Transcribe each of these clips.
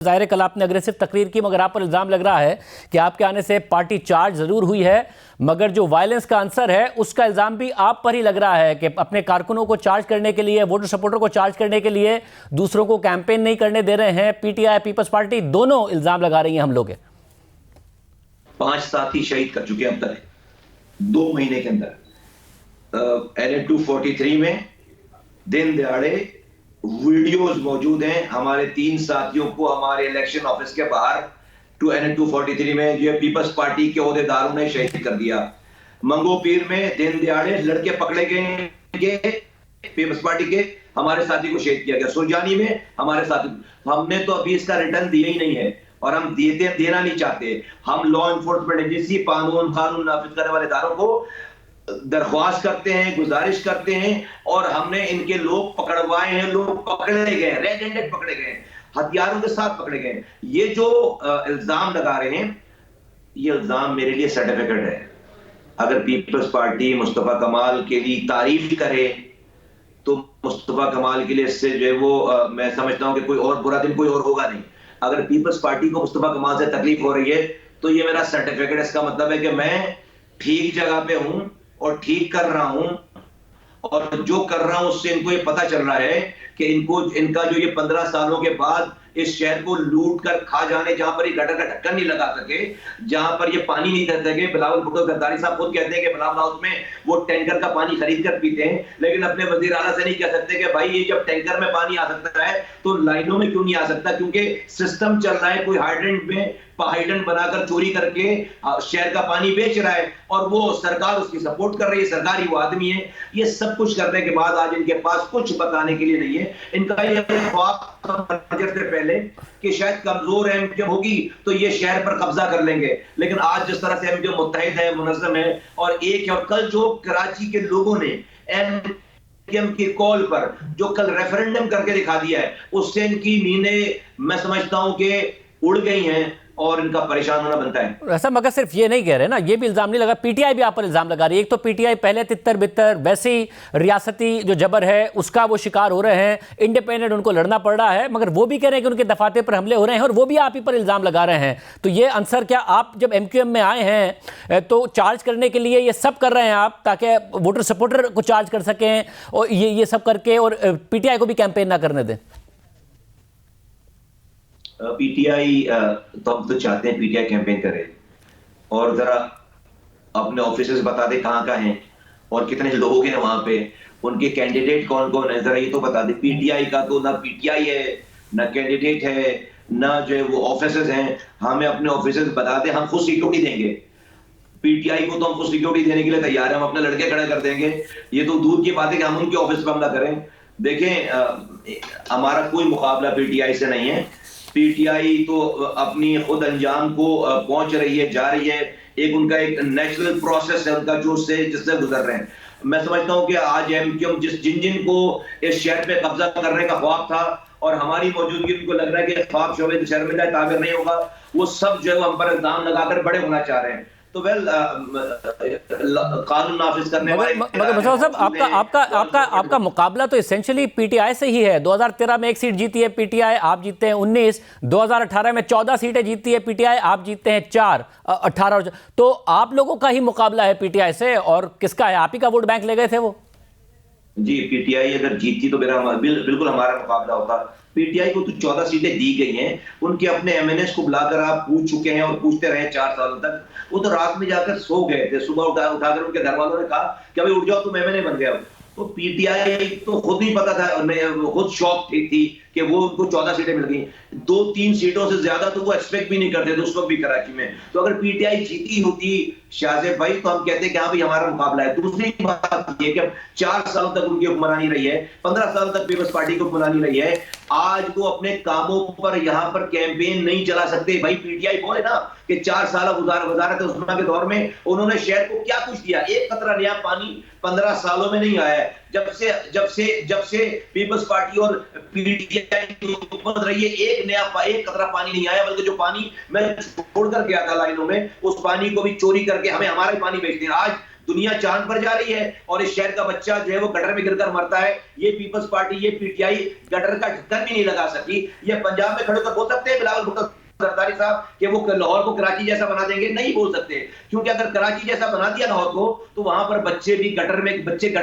ज़ाहिर है कल आपने अग्रेसिव तकरीर की, मगर आप पर इल्ज़ाम लग रहा है कि आपके आने से पार्टी चार्ज ज़रूर हुई है, मगर जो वायलेंस का आंसर है उसका इल्ज़ाम भी आप पर ही लग रहा है कि अपने कारकुनों को चार्ज करने के लिए, वोटर सपोर्टर को चार्ज करने के लिए दूसरों को कैंपेन नहीं करने दे रहे हैं। पीटीआई, पीपल्स पार्टी दोनों इल्ज़ाम लगा रही हैं हमलों के। 5 साथी शहीद कर चुके हैं अब तक 2 महीने के अंदर। NA 243 में दिन दहाड़े वीडियोस मौजूद हैं। हमारे 3 साथियों को हमारे इलेक्शन ऑफिस के बाहर NA 243 में जो पीपल्स पार्टी के ओहदेदारों ने शहीद कर दिया। मंगोपीर में दिन दहाड़े लड़के पकड़े गए पीपल्स पार्टी के, हमारे साथी को शहीद किया गया। सुरजानी में हमारे साथी, हमने तो अभी इसका रिटर्न दिया ही नहीं है और हम देना नहीं चाहते। हम लॉ एनफोर्समेंट एजेंसी, कानून नाफिज करने वाले इदारों को दरख्वास्त करते हैं, गुजारिश करते हैं और हमने इनके लोग पकड़वाए हैं, लोग पकड़े गए, रेड हैंडेड पकड़े गए, हथियारों के साथ पकड़े गए। ये जो इल्जाम लगा रहे हैं, ये इल्जाम मेरे लिए सर्टिफिकेट है। अगर पीपल्स पार्टी मुस्तफा कमाल के लिए तारीफ करे तो मुस्तफा कमाल के लिए इससे जो है वो मैं समझता हूं कि कोई और बुरा दिन कोई और होगा नहीं। अगर पीपल्स पार्टी को मुस्तफा कमाल से तकलीफ हो रही है तो ये मेरा सर्टिफिकेट, इसका मतलब है कि मैं ठीक जगह पे हूं और ठीक कर रहा हूं, और जो कर रहा हूं उससे इनको ये पता चल रहा है कि इनका जो ये 15 सालों के बाद इस शहर को लूट कर खा जाने, जहां पर ये गटर का ढक्कन नहीं लगा सके, जहां पर ये पानी नहीं कर सके। बिलावल भुट्टो गद्दारी साहब खुद कहते हैं कि बिलावल हाउस में वो टैंकर का पानी खरीद कर पीते हैं, लेकिन अपने वजीर आला से नहीं कह सकते कि भाई ये जब टैंकर में पानी आ सकता है तो लाइनों में क्यों नहीं आ सकता, क्योंकि सिस्टम चल रहा है। कोई हाइड्रेंट में हाइड्रेंट बनाकर चोरी करके शहर का पानी बेच रहा है और वो सरकार उसकी सपोर्ट कर रही है, सरकारी वो आदमी है। ये सब कुछ करने के बाद आज इनके पास कुछ बताने के लिए नहीं है। इनका ये ख्वाब से पहले कि शायद कमजोर एमक्यू होगी तो ये शहर पर कब्जा कर लेंगे, लेकिन आज जिस तरह से एमक्यू मुत्तहिद है, मुनज़्ज़म है और एक है, और कल जो कराची के लोगों ने एमक्यू की कॉल पर जो कल रेफरेंडम करके दिखा दिया है, उससे इनकी नींदें मैं समझता हूं कि उड़ गई हैं और इनका परेशान होना बनता है। ऐसा मगर सिर्फ ये नहीं कह रहे ना, ये भी इल्जाम नहीं लगा, पीटीआई भी आप पर इल्जाम लगा रही है। एक तो पीटीआई पहले तितर बितर, वैसे ही रियासती जो जबर है उसका वो शिकार हो रहे हैं, इंडिपेंडेंट उनको लड़ना पड़ रहा है, मगर वो भी कह रहे हैं कि उनके दफातर पर हमले हो रहे हैं और वो भी आप ही पर इल्जाम लगा रहे हैं। तो ये आंसर क्या, आप जब एमक्यूएम में आए हैं तो चार्ज करने के लिए ये सब कर रहे हैं आप, ताकि वोटर सपोर्टर को चार्ज कर सकें और ये सब करके और पीटीआई को भी कैंपेन ना करने दें? पीटीआई तो हम तो चाहते हैं पीटीआई कैंपेन करे और जरा अपने ऑफिसेस बता दे कहां कहां हैं और कितने लोग हैं वहां पे, उनके कैंडिडेट कौन कौन है, जरा ये तो बता दे। पीटीआई का तो ना पीटीआई है, ना कैंडिडेट है, ना जो है वो ऑफिसेस हैं। हमें अपने ऑफिसेस बता दे, हम खुद सिक्योरिटी देंगे। पीटीआई को तो हम खुद सिक्योरिटी देने के लिए तैयार हैं, हम अपने लड़के खड़े कर देंगे। ये तो दूर की बात है कि हम उनके ऑफिस पर हमला करें। देखें, हमारा कोई मुकाबला पीटीआई से नहीं है। पीटीआई तो अपनी खुद अंजाम को पहुंच रही है, जा रही है। एक उनका एक नेचुरल प्रोसेस है उनका जो जिससे गुजर रहे हैं। मैं समझता हूं कि आज एमक्यूएम जिन को इस शहर पे कब्जा करने का ख्वाब था और हमारी मौजूदगी उनको लग रहा है कि ख्वाब शोबे शर्मिंदा ताबिर नहीं होगा, वो सब जो है हम पर इल्जाम लगाकर बड़े होना चाह रहे हैं। तो कानून नाफिज करने वाले, मगर मुशर्रफ साहब, आपका मुकाबला तो एसेंशियली पीटीआई से ही है। 2013 में 1 सीट जीती है पीटीआई, आप जीतते हैं 19। 2018 में 14 सीटें जीतती है पीटीआई, आप जीतते हैं 4, 18। तो आप लोगों का ही मुकाबला है पीटीआई से, और किसका है? आप ही का वोट बैंक ले गए थे वो। जी, पीटीआई अगर जीतती तो बिल्कुल हमारा मुकाबला होता। पीटीआई को तो 14 सीटें दी गई हैं, उनके अपने एमएनएस को बुलाकर आप पूछ चुके हैं और पूछते रहे 4 सालों तक। वो तो रात में जाकर सो गए थे, सुबह उठाकर उनके घर वालों ने कहा कि अभी उठ जाओ, तुम एमएनए बन गए हो। तो पीटीआई तो खुद ही पता था, खुद शॉक थी कि वो उनको 14 सीटें मिल गई। 2-3 सीटों से ज्यादा तो वो एक्सपेक्ट भी नहीं करते थे उस वक्त भी कराची में। तो अगर पीटीआई जीती होती शाहजेब भाई, तो हम कहते हैं कि हाँ भाई हमारा मुकाबला है। दूसरी बात ये कि 4 सालों तक उनकी हुक्मरानी रही है, 15 सालों तक पीपल्स पार्टी की हुक्मरानी रही है। आज वो अपने कामों पर यहां पर कैंपेन नहीं चला सकते। भाई पीटीआई बोले ना कि 4 साल वजारत उस्मा के दौर में उन्होंने शहर को क्या कुछ दिया। एक कतरा नया पानी 15 सालों में नहीं आया है। जब से पीपल्स पार्टी और पीटीआई की हुकूमत रही है, एक कतरा पानी नहीं आया, बल्कि जो पानी मैं छोड़कर गया था लाइनों में, उस पानी को भी चोरी करके हमें हमारा ही पानी बेचते हैं। आज दुनिया चांद पर जा रही है और इस शहर का बच्चा जो है वो गटर में गिरकर मरता है। ये पीपल्स पार्टी, ये पीटीआई गटर का ढक्कन भी नहीं लगा सकी। ये पंजाब में खड़े होकर बोल सकते हैं बिलावल भुट्टो सरदारी साहब कि वो लाहौर को कराची जैसा बना देंगे? नहीं बोल सकते, क्योंकि अगर कराची जैसा बना दिया लाहौर को तो वहां पर बच्चे गटर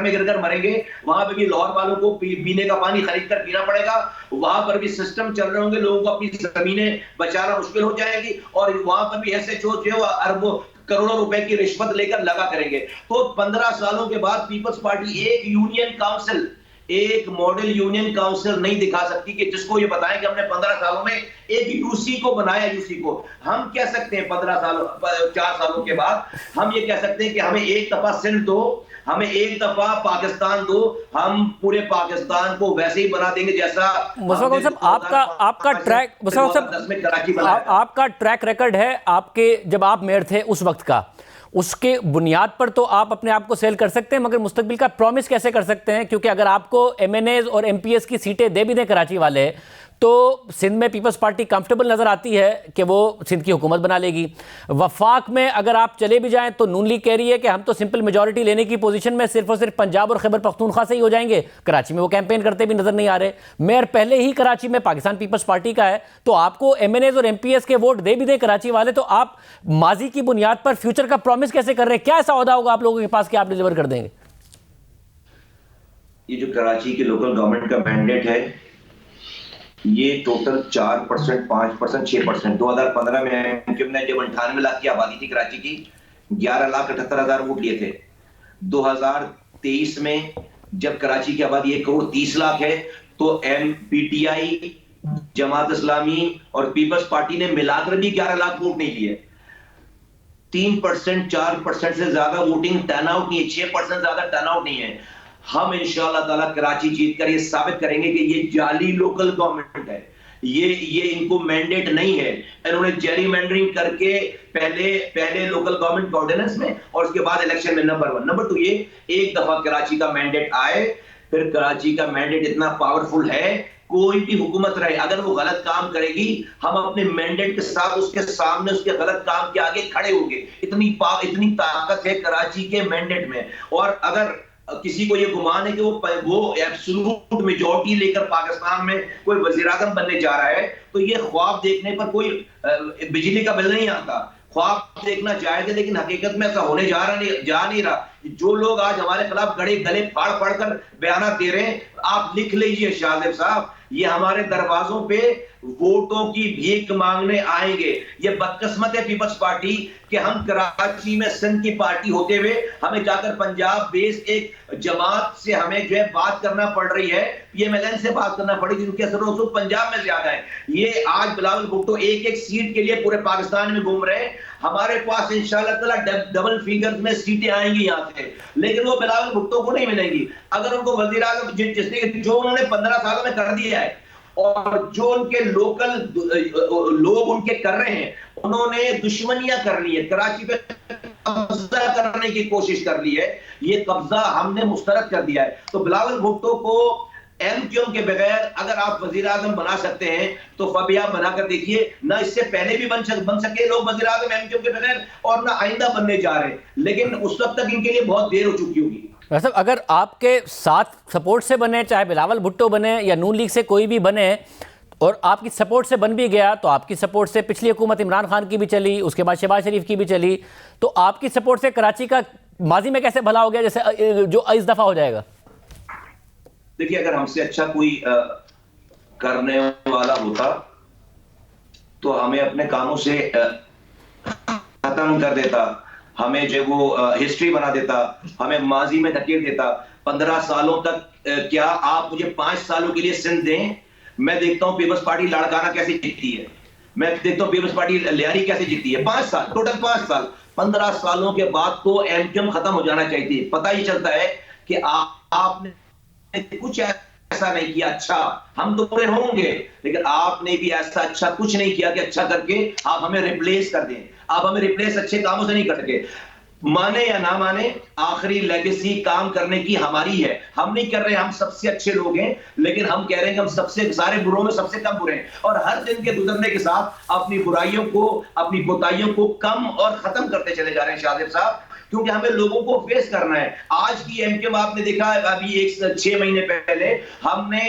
में गिरकर मरेंगे, वहां पे भी लाहौर वालों को पीने का पानी खरीद कर पीना पड़ेगा, वहां पर भी सिस्टम चल रहे होंगे, लोगों को अपनी जमीनें बचाना मुश्किल हो जाएगी और वहां पर भी एसएचओ जो है अरबों करोड़ों रुपए की रिश्वत लेकर लगा करेंगे। तो 15 सालों के बाद पीपल्स पार्टी एक यूनियन काउंसिल, एक मॉडल यूनियन काउंसिल नहीं दिखा सकती कि जिसको ये बताएं कि हमने 15 सालों में एक यूसी को बनाया। यूसी को हम कह सकते हैं 4 सालों के बाद हम ये कह सकते हैं कि हमें एक दफा सिंध दो, हमें एक दफा पाकिस्तान दो, हम पूरे पाकिस्तान को वैसे ही बना देंगे जैसा मुशफ़ाक़ साहब आपका ट्रैक रिकॉर्ड है आपके जब आप मेयर थे उस वक्त का, उसके बुनियाद पर तो आप अपने आप को सेल कर सकते हैं, मगर मुस्तकबिल का प्रॉमिस कैसे कर सकते हैं? क्योंकि अगर आपको एमएनएज और एमपीएस की सीटें दे भी दें कराची वाले तो सिंध में पीपल्स पार्टी कंफर्टेबल नज़र आती है कि वो सिंध की हुकूमत बना लेगी। वफाक में अगर आप चले भी जाएं तो नून लीग कह रही है कि हम तो सिंपल मेजॉरिटी लेने की पोजीशन में सिर्फ और सिर्फ पंजाब और खैबर पख्तूनख्वा से ही हो जाएंगे। कराची में वो कैंपेन करते भी नज़र नहीं आ रहे। मेयर पहले ही कराची में पाकिस्तान पीपल्स पार्टी का है, तो आपको एमएनएज और एमपीएस के वोट दे भी दें कराची वाले तो आप माजी की बुनियाद पर फ्यूचर का प्रॉमिस कैसे कर रहे हैं? क्या ऐसा ओहदा होगा आप लोगों के पास कि आप डिलीवर कर देंगे? ये जो कराची की लोकल गवर्नमेंट का मैंडेट है ये टोटल 4%, 5%, 6%। 2015 में एमक्यूएम ने जब 98 लाख की आबादी थी कराची की, 11,78,000 वोट लिए थे। 2023 में जब कराची की आबादी 1,30,00,000 है तो पीटीआई, जमात इस्लामी और पीपल्स पार्टी ने मिलाकर भी 11 लाख वोट नहीं लिए। 3%, 4% से ज्यादा वोटिंग टर्नआउट नहीं है, 6% ज्यादा टर्नआउट नहीं है। हम इंशाअल्लाह ताला कराची जीतकर ये साबित करेंगे कि ये जाली लोकल गवर्नमेंट है, ये इनको मैंडेट नहीं है। इन्होंने जेरीमैंडरिंग करके पहले लोकल गवर्नमेंट ऑर्डिनेंस में और उसके बाद इलेक्शन में नंबर 1, नंबर 2 ये एक दफा कराची का मैंडेट आए, फिर कराची का मैंडेट इतना पावरफुल है, कोई भी हुकूमत रहे अगर वो गलत काम करेगी हम अपने मैंडेट के साथ उसके सामने उसके गलत काम के आगे खड़े होंगे। इतनी ताकत है कराची के मैंडेट में। और अगर किसी को ये गुमान है कि वो एब्सोल्यूट मेजॉरिटी लेकर पाकिस्तान में कोई वज़ीर-ए-आज़म बनने जा रहा है तो ये ख्वाब देखने पर कोई बिजली का बिल नहीं आता। ख्वाब देखना जायज है लेकिन हकीकत में ऐसा होने जा नहीं रहा। जो लोग आज हमारे खिलाफ गले फाड़ कर बयान दे रहे हैं, आप लिख लीजिए शाहजेब साहब, ये हमारे दरवाजों पे वोटों की भीख मांगने आएंगे। ये बदकिस्मत है पीपल्स पार्टी कि हम कराची में सिंध की पार्टी होते हुए हमें जाकर पंजाब बेस एक जमात से हमें जो है बात करना पड़ रही है, पीएमएलएन से बात करना पड़ेगी जिनके असर रसूख पंजाब में ज्यादा है। ये आज बिलावल भुट्टो एक सीट के लिए पूरे पाकिस्तान में घूम रहे हैं। हमारे पास इंशाअल्लाह ताला डबल फिगर्स में सीटें आएंगी यहाँ से, लेकिन वो बिलावल भुट्टो को नहीं मिलेंगी। अगर उनको वजीर आज़म जिसने जो उन्होंने 15 सालों में कर दिया है और जो उनके लोकल लोग उनके कर रहे हैं, उन्होंने दुश्मनियां कर ली है, कराची पे कब्जा करने की कोशिश कर ली है, ये कब्जा हमने मुस्तरद कर दिया है। तो बिलावल भुट्टो को एमक्यूएम के बगैर अगर आप वजीर आज़म बना सकते हैं तो कभी आप बनाकर देखिए। ना इससे पहले भी बन सके लोग वजीर आज़म एमक्यूएम के बगैर और ना आइंदा बनने जा रहे हैं, लेकिन उस वक्त तक इनके लिए बहुत देर हो चुकी होगी। वैसे अगर आपके साथ सपोर्ट से बने, चाहे बिलावल भुट्टो बने या नून लीग से कोई भी बने, और आपकी सपोर्ट से बन भी गया तो आपकी सपोर्ट से पिछली हुकूमत इमरान खान की भी चली, उसके बाद शहबाज शरीफ की भी चली, तो आपकी सपोर्ट से कराची का माजी में कैसे भला हो गया जैसे जो इस दफा हो जाएगा? देखिए, अगर हमसे अच्छा कोई करने वाला होता तो हमें अपने कामों से खत्म कर देता, हमें जो वो हिस्ट्री बना देता, हमें माजी में धकेल देता। 15 सालों तक क्या आप मुझे 5 सालों के लिए सिंध दें, मैं देखता हूं पीपल्स पार्टी लाड़काना कैसे जीतती है, मैं देखता हूं पीपल्स पार्टी लियारी कैसे जीतती है। 5 साल, टोटल 5 साल। 15 सालों के बाद तो एमक्यूएम खत्म हो जाना चाहिए। पता ही चलता है कि आपने कुछ ऐसा नहीं किया। अच्छा, हम तो पूरे होंगे, लेकिन आपने भी ऐसा अच्छा कुछ नहीं किया कि अच्छा करके आप हमें रिप्लेस कर दें। आप हमें रिप्लेस अच्छे कामों से नहीं कर सके। माने या ना माने, आखिरी लेगेसी काम करने की हमारी है। हम नहीं कर रहे, हम सबसे अच्छे लोग हैं, लेकिन हम कह रहे हैं कि हम सबसे सारे बुरों में सबसे कम बुरे हैं। और हर दिन के गुजरने के साथ अपनी बुराइयों को, अपनी कोताहियों को कम और खत्म करते चले जा रहे हैं शाहजेब साहब। क्योंकि हमें लोगों को फेस करना है। आज की एमकेएम आपने देखा अभी 6 महीने पहले हमने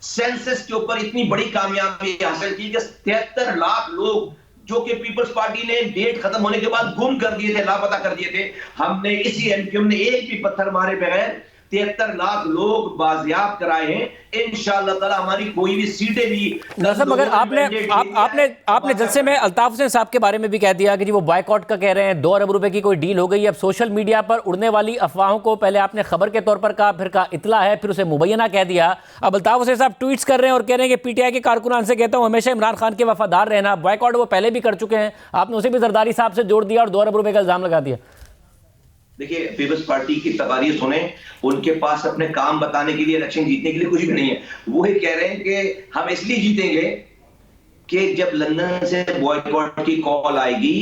सेंसस के ऊपर इतनी बड़ी कामयाबी हासिल की कि 73 लाख लोग जो कि पीपल्स पार्टी ने डेट खत्म होने के बाद गुम कर दिए थे, लापता कर दिए थे, हमने इसी एमक्यूएम ने एक भी पत्थर मारे बगैर 73 लाख लोग बाजियाब कराए हैं। इंशाअल्लाह ताला हमारी कोई भी सीटें भी नसब, मगर आपने जलसे में अल्ताफ हुसैन साहब के बारे में भी कह दिया कि जी वो बॉयकॉट का कह रहे हैं, 2 अरब रुपए की कोई डील हो गई। अब सोशल मीडिया पर उड़ने वाली अफवाहों को पहले आपने खबर के तौर पर कहा, फिर कहा इतला है, फिर उसे मुबैना कह दिया। अब अल्ताफ हुसैन साहब ट्वीट्स कर रहे हैं और कह रहे हैं कि पीटीआई के कारकुनान से कहता हूं हमेशा इमरान खान के वफादार रहना। बॉयकॉट वो पहले भी कर चुके हैं, आपने उसे भी जरदारी साहब से जोड़ दिया और 2 अरब रुपए का इल्जाम लगा दिया। देखिए, पीपल्स पार्टी की तकारीर सुने, उनके पास अपने काम बताने के लिए, इलेक्शन जीतने के लिए कुछ भी नहीं है। वो ही कह रहे हैं कि हम इसलिए जीतेंगे कि जब लंदन से बॉयकॉट की कॉल आएगी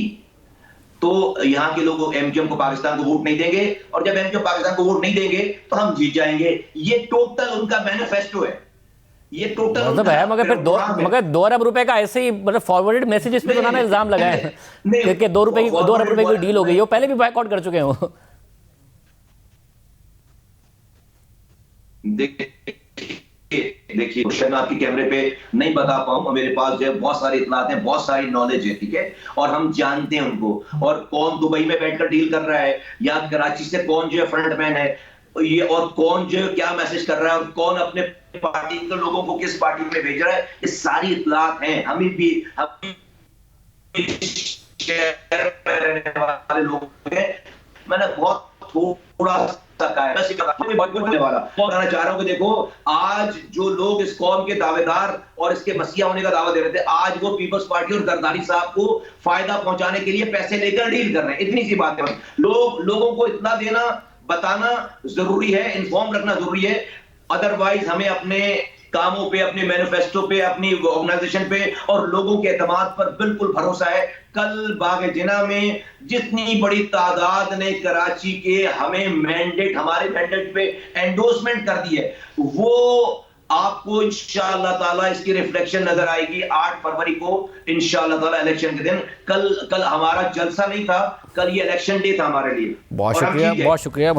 तो यहां के लोग एमक्यूएम को, पाकिस्तान को वोट नहीं देंगे, और जब एमक्यूएम पाकिस्तान को वोट नहीं देंगे तो हम जीत जाएंगे। ये टोटल उनका मैनिफेस्टो है, ये टोटल मतलब है। मगर फिर 2 अरब रुपए का ऐसे ही मतलब फॉरवर्डेड मैसेजेस पे तो ना इल्जाम लगाए कि 2 अरब रुपए की डील हो गई। वो पहले भी बॉयकॉट कर चुके हैं वो। देखिए मैं आपके कैमरे पे नहीं बता पाऊंगा, मेरे पास जो है बहुत सारी इतलात हैं, बहुत सारी नॉलेज है, ठीक है, और हम जानते हैं उनको, और कौन दुबई में बैठकर डील कर रहा है या कराची से कौन जो है फ्रंटमैन है ये, और कौन जो है क्या मैसेज कर रहा है, और कौन अपने पार्टी के लोगों को किस पार्टी में भेज रहा है, ये सारी इतलात हैं। हमें भी शहर में रहने वाले लोग हैं, मैंने बहुत थोड़ा कहना चाह रहा हूं कि देखो, आज जो लोग इस कौम के दावेदार और इसके मसीहा होने का दावा दे रहे थे, आज वो पीपल्स पार्टी और जरदारी साहब को फायदा पहुंचाने के लिए पैसे लेकर डील कर रहे हैं। इतनी सी बात है। लोगों को इतना देना, बताना जरूरी है, इन्फॉर्म रखना जरूरी है। अदरवाइज हमें अपने कामों पे, अपने मैनिफेस्टो पे, अपनी ऑर्गेनाइजेशन पे और लोगों के एतमाद पर बिल्कुल भरोसा है। कल बाग जिना में जितनी बड़ी तादाद ने कराची के हमारे मैंडेट पे एंडोर्समेंट कर दी है, वो आपको इंशाअल्लाह ताला इसकी रिफ्लेक्शन नजर आएगी 8 फरवरी को इंशाअल्लाह ताला इलेक्शन के दिन। कल हमारा जलसा नहीं था, कल ये इलेक्शन डे था हमारे लिए। बहुत शुक्रिया, बहुत शुक्रिया।